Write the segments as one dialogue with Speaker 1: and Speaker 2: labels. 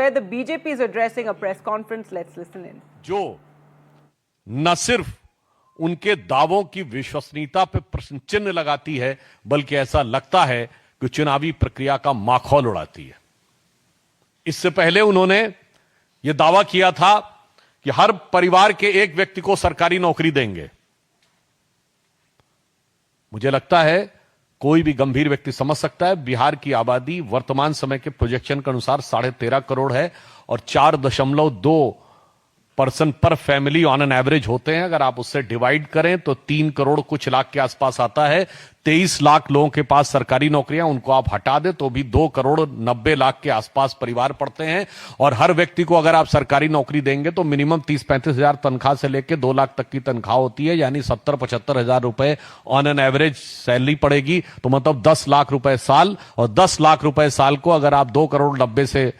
Speaker 1: Where the BJP is addressing a press conference, let's listen in.
Speaker 2: जो न सिर्फ उनके दावों की विश्वसनीयता पे प्रश्न चिन्ह लगाती है, बल्कि ऐसा लगता है कि चुनावी प्रक्रिया का माखौल उड़ाती है। इससे पहले उन्होंने यह दावा किया था कि हर परिवार के एक व्यक्ति को सरकारी नौकरी देंगे। मुझे लगता है कोई भी गंभीर व्यक्ति समझ सकता है बिहार की आबादी वर्तमान समय के प्रोजेक्शन के अनुसार 13.5 करोड़ है और 4.2% पर फैमिली ऑन एन एवरेज होते हैं। अगर आप उससे डिवाइड करें तो 3 करोड़ कुछ लाख के आसपास आता है। 23 लाख लोगों के पास सरकारी नौकरियां, उनको आप हटा दें तो भी 2 करोड़ 90 लाख के आसपास परिवार पड़ते हैं। और हर व्यक्ति को अगर आप सरकारी नौकरी देंगे तो मिनिमम 30-35 हजार तनख्वाह से लेकर 2 लाख तक की तनख्वाह होती है, यानी 70-75 हजार रुपए ऑन एन एवरेज सैलरी पड़ेगी। तो मतलब 10 लाख रुपए साल, और 10 लाख रुपए साल को अगर आप 2 करोड़ 90 से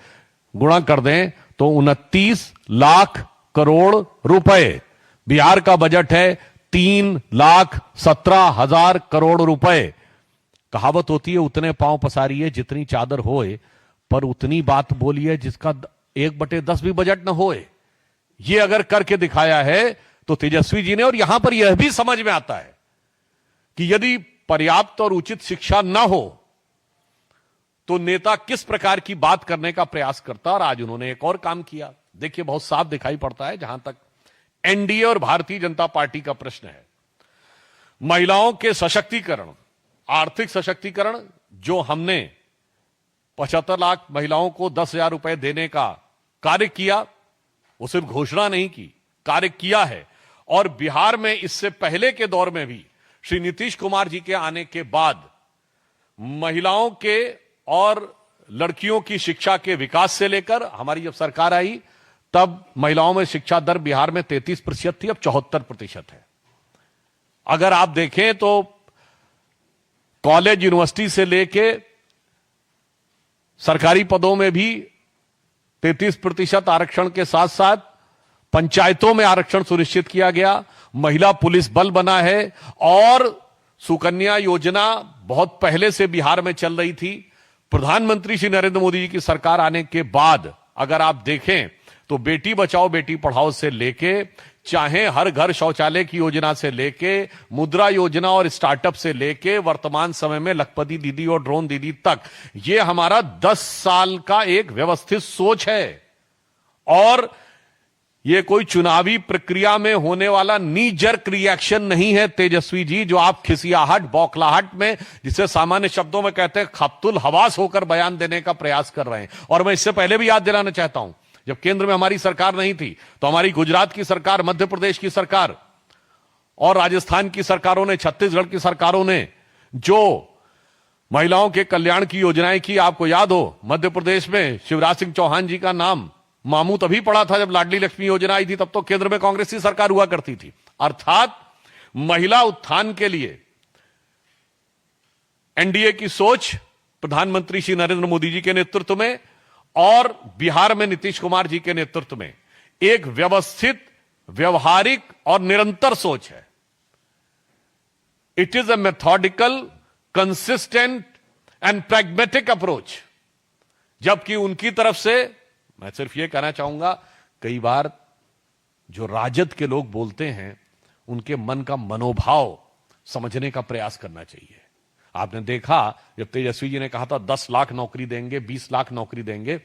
Speaker 2: गुणा कर दें तो 29 लाख करोड़ रुपए। बिहार का बजट है 3,17,000 करोड़ रुपए। कहावत होती है उतने पांव पसारिए जितनी चादर होए, पर उतनी बात बोलिए जिसका 1/10 भी बजट न होए। ये अगर करके दिखाया है तो तेजस्वी जी ने। और यहां पर यह भी समझ में आता है कि यदि पर्याप्त और उचित शिक्षा न हो तो नेता किस प्रकार की बात करने का प्रयास करता। और आज उन्होंने एक और काम किया। देखिए, बहुत साफ दिखाई पड़ता है जहां तक एनडीए और भारतीय जनता पार्टी का प्रश्न है। महिलाओं के सशक्तिकरण, आर्थिक सशक्तिकरण, जो हमने 75 लाख महिलाओं को 10,000 रुपए देने का कार्य किया, वो सिर्फ घोषणा नहीं की, कार्य किया है। और बिहार में इससे पहले के दौर में भी श्री नीतीश कुमार जी के आने के बाद महिलाओं के और लड़कियों की शिक्षा के विकास से लेकर हमारी जब सरकार आई तब महिलाओं में शिक्षा दर बिहार में 33% थी, अब 74% है। अगर आप देखें तो कॉलेज यूनिवर्सिटी से लेके सरकारी पदों में भी 33% आरक्षण के साथ साथ पंचायतों में आरक्षण सुनिश्चित किया गया। महिला पुलिस बल बना है और सुकन्या योजना बहुत पहले से बिहार में चल रही थी। प्रधानमंत्री श्री नरेंद्र मोदी जी की सरकार आने के बाद अगर आप देखें तो बेटी बचाओ बेटी पढ़ाओ से लेके, चाहे हर घर शौचालय की योजना से लेके, मुद्रा योजना और स्टार्टअप से लेके वर्तमान समय में लखपति दीदी और ड्रोन दीदी तक, ये हमारा 10 साल का एक व्यवस्थित सोच है। और ये कोई चुनावी प्रक्रिया में होने वाला नी जर्क रिएक्शन नहीं है तेजस्वी जी, जो आप खिसियाहट बौखलाहट में, जिसे सामान्य शब्दों में कहते हैं खप्तुल हवास होकर बयान देने का प्रयास कर रहे हैं। और मैं इससे पहले भी याद दिलाना चाहता हूं, जब केंद्र में हमारी सरकार नहीं थी तो हमारी गुजरात की सरकार, मध्य प्रदेश की सरकार और राजस्थान की सरकारों ने, छत्तीसगढ़ की सरकारों ने जो महिलाओं के कल्याण की योजनाएं की, आपको याद हो मध्य प्रदेश में शिवराज सिंह चौहान जी का नाम मामू तभी पड़ा था जब लाडली लक्ष्मी योजना आई थी, तब तो केंद्र में कांग्रेस की सरकार हुआ करती थी। अर्थात महिला उत्थान के लिए एनडीए की सोच प्रधानमंत्री श्री नरेंद्र मोदी जी के नेतृत्व में और बिहार में नीतीश कुमार जी के नेतृत्व में एक व्यवस्थित, व्यवहारिक और निरंतर सोच है। It is a methodical, consistent and pragmatic approach. जबकि उनकी तरफ से मैं सिर्फ यह कहना चाहूंगा, कई बार जो राजद के लोग बोलते हैं उनके मन का मनोभाव समझने का प्रयास करना चाहिए। आपने देखा जब तेजस्वी जी ने कहा था 10 लाख नौकरी देंगे, 20 लाख नौकरी देंगे,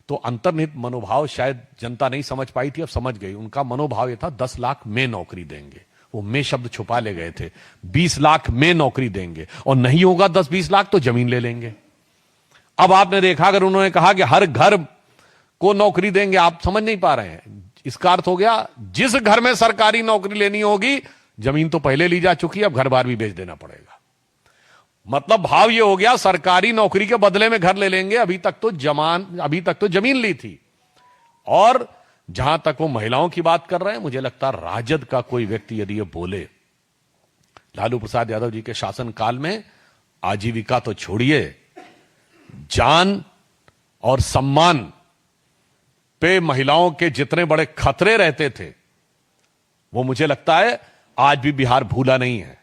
Speaker 2: तो अंतर्निहित मनोभाव शायद जनता नहीं समझ पाई थी, अब समझ गई। उनका मनोभाव यह था 10 लाख में नौकरी देंगे, वो में शब्द छुपा ले गए थे। 20 लाख में नौकरी देंगे और नहीं होगा 10-20 लाख तो जमीन ले लेंगे। अब आपने देखा अगर उन्होंने कहा कि हर घर को नौकरी देंगे, आप समझ नहीं पा रहे हैं। इसका अर्थ हो गया जिस घर में सरकारी नौकरी लेनी होगी, जमीन तो पहले ली जा चुकी है, अब घर बार भी बेच देना पड़ेगा। मतलब भाव ये हो गया सरकारी नौकरी के बदले में घर ले लेंगे, अभी तक तो जमीन ली थी। और जहां तक वो महिलाओं की बात कर रहे हैं, मुझे लगता है राजद का कोई व्यक्ति यदि ये बोले, लालू प्रसाद यादव जी के शासनकाल में आजीविका तो छोड़िए, जान और सम्मान पे महिलाओं के जितने बड़े खतरे रहते थे, वो मुझे लगता है आज भी बिहार भूला नहीं है।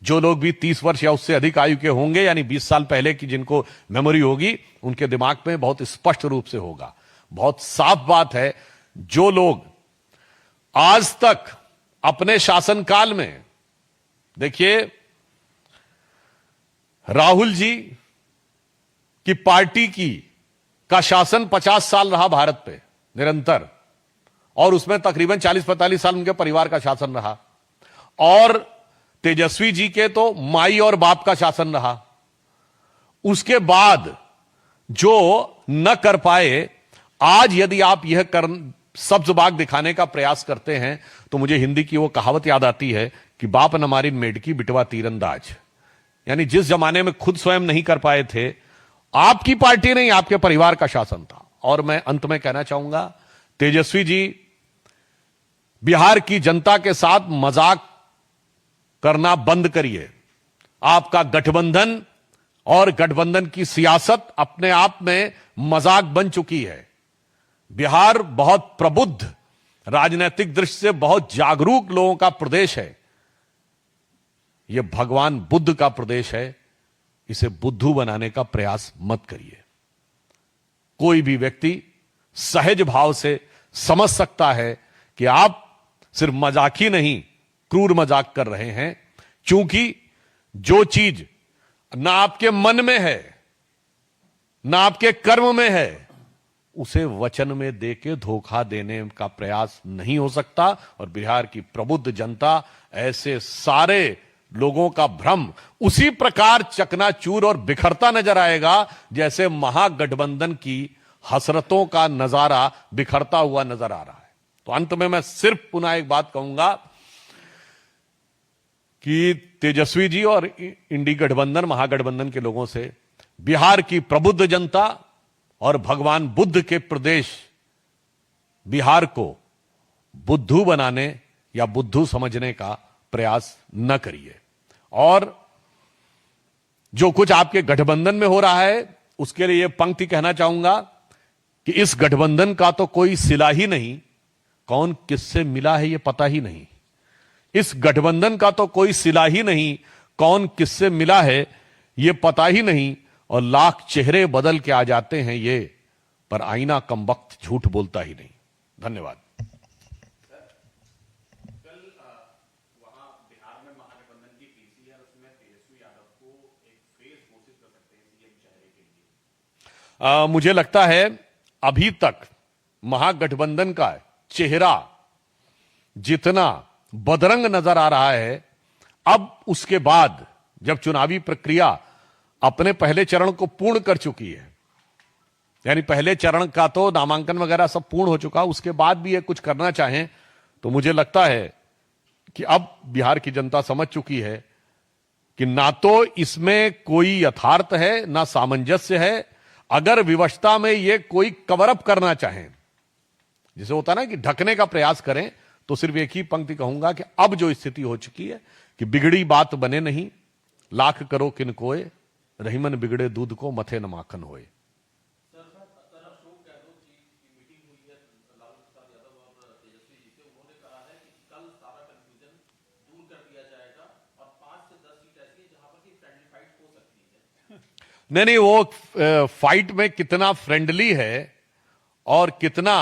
Speaker 2: जो लोग भी 30 वर्ष या उससे अधिक आयु के होंगे, यानी 20 साल पहले की जिनको मेमोरी होगी, उनके दिमाग में बहुत स्पष्ट रूप से होगा। बहुत साफ बात है, जो लोग आज तक अपने शासनकाल में, देखिए राहुल जी की पार्टी का शासन 50 साल रहा भारत पे निरंतर, और उसमें तकरीबन 40-45 साल उनके परिवार का शासन रहा, और तेजस्वी जी के तो माई और बाप का शासन रहा। उसके बाद जो न कर पाए, आज यदि आप यह सब्ज बाग दिखाने का प्रयास करते हैं तो मुझे हिंदी की वो कहावत याद आती है कि बाप न मारी मेढकी बिटवा तीरंदाज। यानी जिस जमाने में खुद स्वयं नहीं कर पाए थे, आपकी पार्टी नहीं, आपके परिवार का शासन था। और मैं अंत में कहना चाहूंगा, तेजस्वी जी बिहार की जनता के साथ मजाक करना बंद करिए। आपका गठबंधन और गठबंधन की सियासत अपने आप में मजाक बन चुकी है। बिहार बहुत प्रबुद्ध, राजनीतिक दृष्टि से बहुत जागरूक लोगों का प्रदेश है। यह भगवान बुद्ध का प्रदेश है, इसे बुद्धू बनाने का प्रयास मत करिए। कोई भी व्यक्ति सहज भाव से समझ सकता है कि आप सिर्फ मजाक ही नहीं, क्रूर मजाक कर रहे हैं, क्योंकि जो चीज ना आपके मन में है ना आपके कर्म में है, उसे वचन में देके धोखा देने का प्रयास नहीं हो सकता। और बिहार की प्रबुद्ध जनता ऐसे सारे लोगों का भ्रम उसी प्रकार चकनाचूर और बिखरता नजर आएगा जैसे महागठबंधन की हसरतों का नजारा बिखरता हुआ नजर आ रहा है। तो अंत में मैं सिर्फ पुनः एक बात कहूंगा कि तेजस्वी जी और इंडी गठबंधन, महागठबंधन के लोगों से बिहार की प्रबुद्ध जनता और भगवान बुद्ध के प्रदेश बिहार को बुद्धू बनाने या बुद्धू समझने का प्रयास न करिए। और जो कुछ आपके गठबंधन में हो रहा है, उसके लिए यह पंक्ति कहना चाहूंगा कि इस गठबंधन का तो कोई सिला ही नहीं, कौन किससे मिला है यह पता ही नहीं। इस गठबंधन का तो कोई सिला ही नहीं, कौन किससे मिला है यह पता ही नहीं। और लाख चेहरे बदल के आ जाते हैं ये, पर आईना कमबख्त झूठ बोलता ही नहीं। धन्यवाद।
Speaker 3: कल वहां बिहार में महागठबंधन की पीसी है, उसमें तेजस्वी यादव को एक फेस घोषित कर सकते हैं सीएम चेहरे के लिए।
Speaker 2: मुझे लगता है अभी तक महागठबंधन का चेहरा जितना बदरंग नजर आ रहा है, अब उसके बाद जब चुनावी प्रक्रिया अपने पहले चरण को पूर्ण कर चुकी है, यानी पहले चरण का तो नामांकन वगैरह सब पूर्ण हो चुका, उसके बाद भी ये कुछ करना चाहें तो मुझे लगता है कि अब बिहार की जनता समझ चुकी है कि ना तो इसमें कोई यथार्थ है ना सामंजस्य है। अगर विवशता में ये कोई कवर अप करना चाहें, जिसे होता ना कि ढकने का प्रयास करें, तो सिर्फ एक ही पंक्ति कहूंगा कि अब जो स्थिति हो चुकी है कि बिगड़ी बात बने नहीं, लाख करो किन कोय, रहीमन बिगड़े दूध को मथे न माखन होए।
Speaker 3: सर अशोक गहलोत जी की मीटिंग हुई है लालू प्रसाद यादव और तेजस्वी जी से, उन्होंने कहा है कि कल सारा कंफ्यूजन दूर कर दिया जाएगा और 5 से 10 सीट ऐसी है जहां पर की फ्रेंडली फाइट हो सकती है।
Speaker 2: नहीं, वो फाइट में कितना फ्रेंडली है और कितना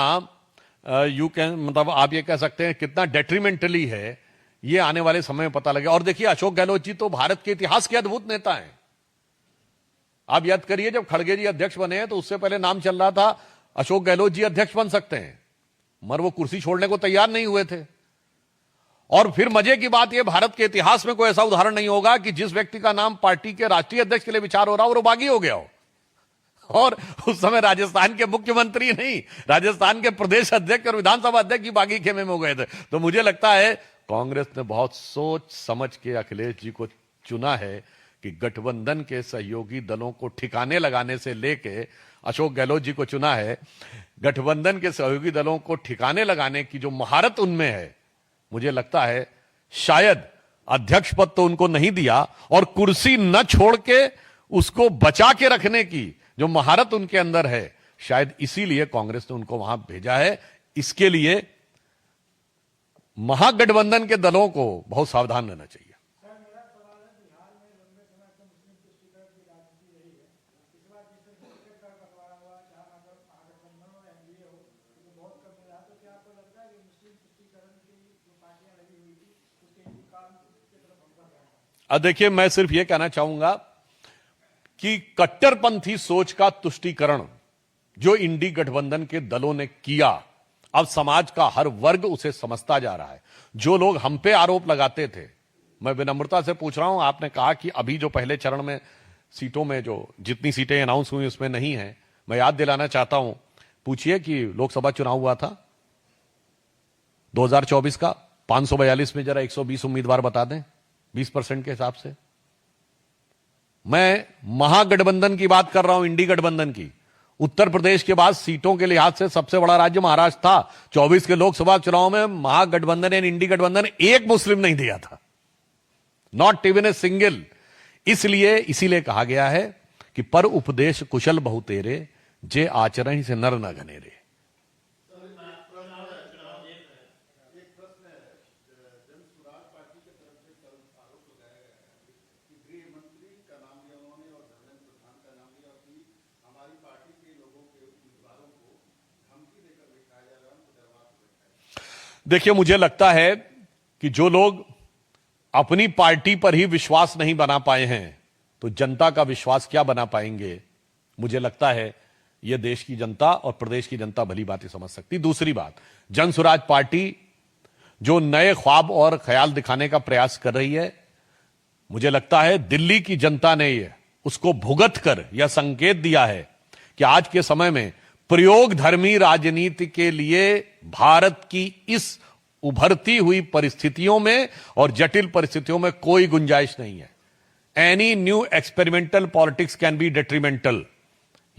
Speaker 2: यू कैन, मतलब आप ये कह सकते हैं कितना डेट्रीमेंटली है, ये आने वाले समय में पता लगेगा। और देखिए, अशोक गहलोत जी तो भारत के इतिहास के अद्भुत नेता हैं। आप याद करिए, जब खड़गे जी अध्यक्ष बने हैं तो उससे पहले नाम चल रहा था अशोक गहलोत जी अध्यक्ष बन सकते हैं, मगर वो कुर्सी छोड़ने को तैयार नहीं हुए थे। और फिर मजे की बात यह, भारत के इतिहास में कोई ऐसा उदाहरण नहीं होगा कि जिस व्यक्ति का नाम पार्टी के राष्ट्रीय अध्यक्ष के लिए विचार हो रहा हो वो बागी हो गया हो। और उस समय राजस्थान के मुख्यमंत्री नहीं, राजस्थान के प्रदेश अध्यक्ष और विधानसभा अध्यक्ष ही बागी खेमे में हो गए थे। तो मुझे लगता है कांग्रेस ने बहुत सोच समझ के अखिलेश जी को चुना है कि गठबंधन के सहयोगी दलों को ठिकाने लगाने से लेके अशोक गहलोत जी को चुना है। गठबंधन के सहयोगी दलों को ठिकाने लगाने की जो महारत उनमें है, मुझे लगता है शायद अध्यक्ष पद तो उनको नहीं दिया, और कुर्सी न छोड़ के उसको बचा के रखने की जो महारत उनके अंदर है, शायद इसीलिए कांग्रेस ने उनको वहां भेजा है। इसके लिए महागठबंधन के दलों को बहुत सावधान रहना चाहिए। अब देखिए, मैं सिर्फ यह कहना चाहूंगा कि कट्टरपंथी सोच का तुष्टीकरण जो इंडी गठबंधन के दलों ने किया, अब समाज का हर वर्ग उसे समझता जा रहा है। जो लोग हम पे आरोप लगाते थे, मैं विनम्रता से पूछ रहा हूं, आपने कहा कि अभी जो पहले चरण में सीटों में जो जितनी सीटें अनाउंस हुई उसमें नहीं है। मैं याद दिलाना चाहता हूं, पूछिए कि लोकसभा चुनाव हुआ था 2024 का, 542 में जरा 120 उम्मीदवार बता दें 20% के हिसाब से। मैं महागठबंधन की बात कर रहा हूं, इंडी गठबंधन की। उत्तर प्रदेश के बाद सीटों के लिहाज से सबसे बड़ा राज्य महाराष्ट्र था। 24 के लोकसभा चुनाव में महागठबंधन एंड इंडी गठबंधन एक मुस्लिम नहीं दिया था, नॉट इवन ए सिंगल। इसीलिए कहा गया है कि पर उपदेश कुशल बहु तेरे, जे आचरण से नर न घनेरे। देखिए, मुझे लगता है कि जो लोग अपनी पार्टी पर ही विश्वास नहीं बना पाए हैं, तो जनता का विश्वास क्या बना पाएंगे। मुझे लगता है यह देश की जनता और प्रदेश की जनता भली बातें समझ सकती। दूसरी बात, जन स्वराज पार्टी जो नए ख्वाब और ख्याल दिखाने का प्रयास कर रही है, मुझे लगता है दिल्ली की जनता ने उसको भुगत कर यह संकेत दिया है कि आज के समय में प्रयोग धर्मी राजनीति के लिए भारत की इस उभरती हुई परिस्थितियों में और जटिल परिस्थितियों में कोई गुंजाइश नहीं है। Any new experimental politics can be detrimental,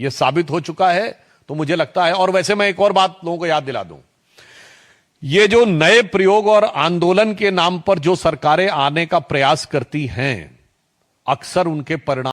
Speaker 2: यह साबित हो चुका है। तो मुझे लगता है, और वैसे मैं एक और बात लोगों को याद दिला दूं, ये जो नए प्रयोग और आंदोलन के नाम पर जो सरकारें आने का प्रयास करती हैं, अक्सर उनके परिणाम